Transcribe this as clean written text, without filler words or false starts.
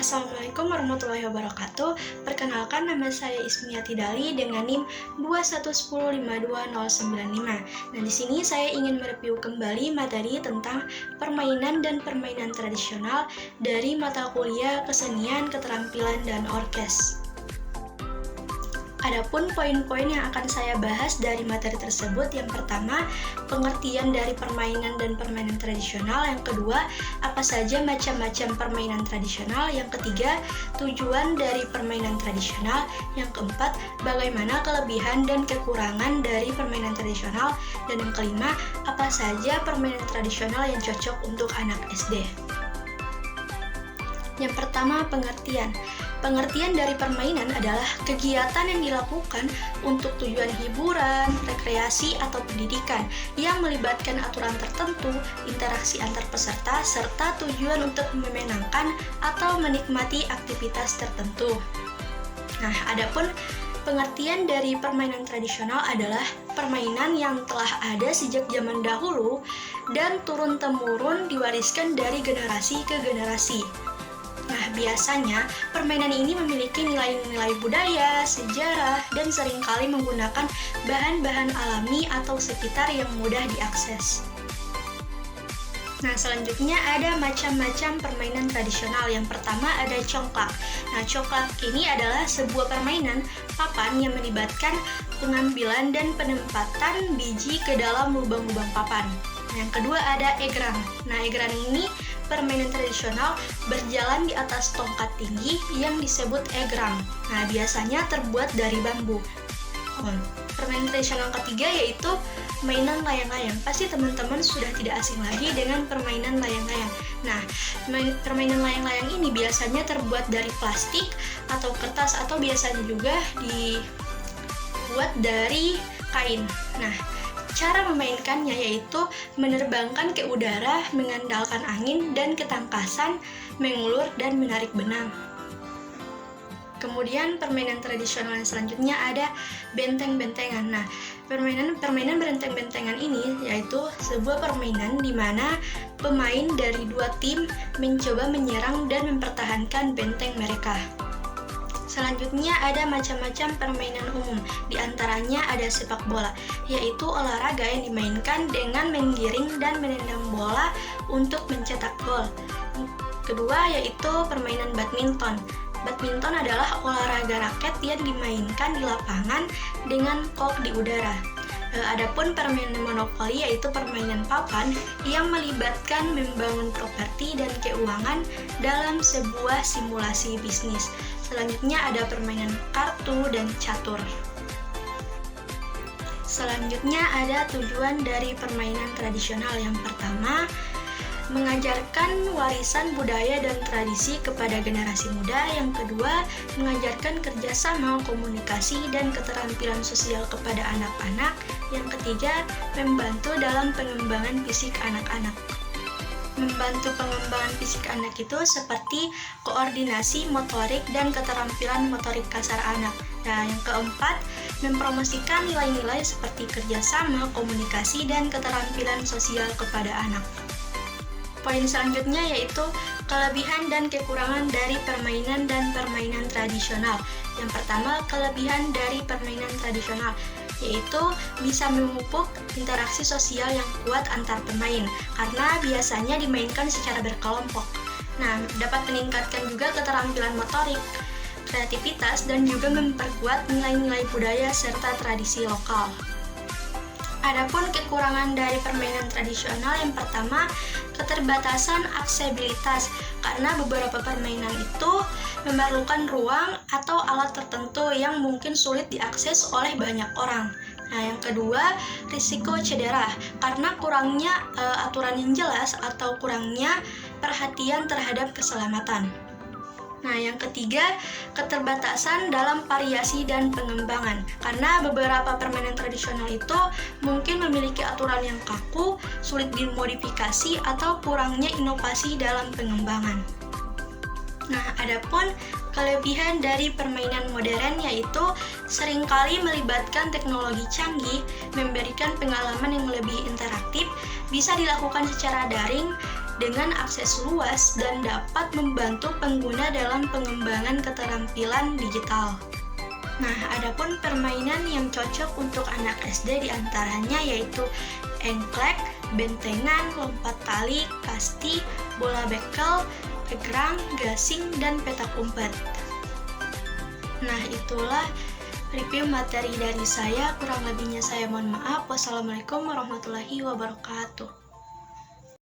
Assalamualaikum warahmatullahi wabarakatuh. Perkenalkan, nama saya Ismiati Dali dengan NIM 211052095. Nah, di sini saya ingin mereview kembali materi tentang permainan dan permainan tradisional dari mata kuliah Kesenian, Keterampilan, dan Orkes. Adapun poin-poin yang akan saya bahas dari materi tersebut, yang pertama, pengertian dari permainan dan permainan tradisional. Yang kedua, apa saja macam-macam permainan tradisional. Yang ketiga, tujuan dari permainan tradisional. Yang keempat, bagaimana kelebihan dan kekurangan dari permainan tradisional. Dan yang kelima, apa saja permainan tradisional yang cocok untuk anak SD. Yang pertama, pengertian. Pengertian dari permainan adalah kegiatan yang dilakukan untuk tujuan hiburan, rekreasi, atau pendidikan yang melibatkan aturan tertentu, interaksi antar peserta, serta tujuan untuk menyenangkan atau menikmati aktivitas tertentu. Nah, adapun pengertian dari permainan tradisional adalah permainan yang telah ada sejak zaman dahulu dan turun-temurun diwariskan dari generasi ke generasi. Nah, biasanya permainan ini memiliki nilai-nilai budaya, sejarah, dan seringkali menggunakan bahan-bahan alami atau sekitar yang mudah diakses. Nah, selanjutnya ada macam-macam permainan tradisional. Yang pertama ada congklak. Nah, congklak ini adalah sebuah permainan papan yang melibatkan pengambilan dan penempatan biji ke dalam lubang-lubang papan. Yang kedua ada egrang. Nah, egrang ini permainan tradisional berjalan di atas tongkat tinggi yang disebut egrang. Nah, biasanya terbuat dari bambu. Permainan tradisional ketiga yaitu mainan layang-layang. Pasti teman-teman sudah tidak asing lagi dengan permainan layang-layang. Nah, permainan layang-layang ini biasanya terbuat dari plastik atau kertas, atau biasanya juga dibuat dari kain. Nah, cara memainkannya yaitu menerbangkan ke udara mengandalkan angin dan ketangkasan, mengulur dan menarik benang. Kemudian permainan tradisional yang selanjutnya ada benteng-bentengan. Nah, permainan benteng-bentengan ini yaitu sebuah permainan di mana pemain dari dua tim mencoba menyerang dan mempertahankan benteng mereka. Selanjutnya ada macam-macam permainan umum, di antaranya ada sepak bola, yaitu olahraga yang dimainkan dengan menggiring dan menendang bola untuk mencetak gol. Kedua yaitu permainan badminton. Badminton adalah olahraga raket yang dimainkan di lapangan dengan kok di udara. Adapun permainan monopoli yaitu permainan papan yang melibatkan membangun properti dan keuangan dalam sebuah simulasi bisnis. Selanjutnya ada permainan kartu dan catur. Selanjutnya ada tujuan dari permainan tradisional. Yang pertama, mengajarkan warisan budaya dan tradisi kepada generasi muda. Yang kedua, mengajarkan kerjasama, komunikasi, dan keterampilan sosial kepada anak-anak. Yang ketiga, membantu dalam pengembangan fisik anak-anak. Membantu pengembangan fisik anak itu seperti koordinasi motorik dan keterampilan motorik kasar anak. Nah, yang keempat, mempromosikan nilai-nilai seperti kerjasama, komunikasi, dan keterampilan sosial kepada anak. Poin selanjutnya yaitu kelebihan dan kekurangan dari permainan dan permainan tradisional. Yang pertama, kelebihan dari permainan tradisional yaitu bisa memupuk interaksi sosial yang kuat antar pemain karena biasanya dimainkan secara berkelompok. Nah, dapat meningkatkan juga keterampilan motorik, kreativitas, dan juga memperkuat nilai-nilai budaya serta tradisi lokal. Adapun kekurangan dari permainan tradisional, yang pertama, keterbatasan aksesibilitas karena beberapa permainan itu memerlukan ruang atau alat tertentu yang mungkin sulit diakses oleh banyak orang. Nah, yang kedua, risiko cedera karena kurangnya aturan yang jelas atau kurangnya perhatian terhadap keselamatan. Nah, yang ketiga, keterbatasan dalam variasi dan pengembangan. Karena beberapa permainan tradisional itu mungkin memiliki aturan yang kaku, sulit dimodifikasi, atau kurangnya inovasi dalam pengembangan. Nah, adapun kelebihan dari permainan modern yaitu seringkali melibatkan teknologi canggih, memberikan pengalaman yang lebih interaktif, bisa dilakukan secara daring, dengan akses luas dan dapat membantu pengguna dalam pengembangan keterampilan digital. Nah, adapun permainan yang cocok untuk anak SD diantaranya yaitu engklek, bentengan, lompat tali, kasti, bola bekel, egrang, gasing, dan petak umpet. Nah, itulah review materi dari saya. Kurang lebihnya saya mohon maaf. Wassalamualaikum warahmatullahi wabarakatuh.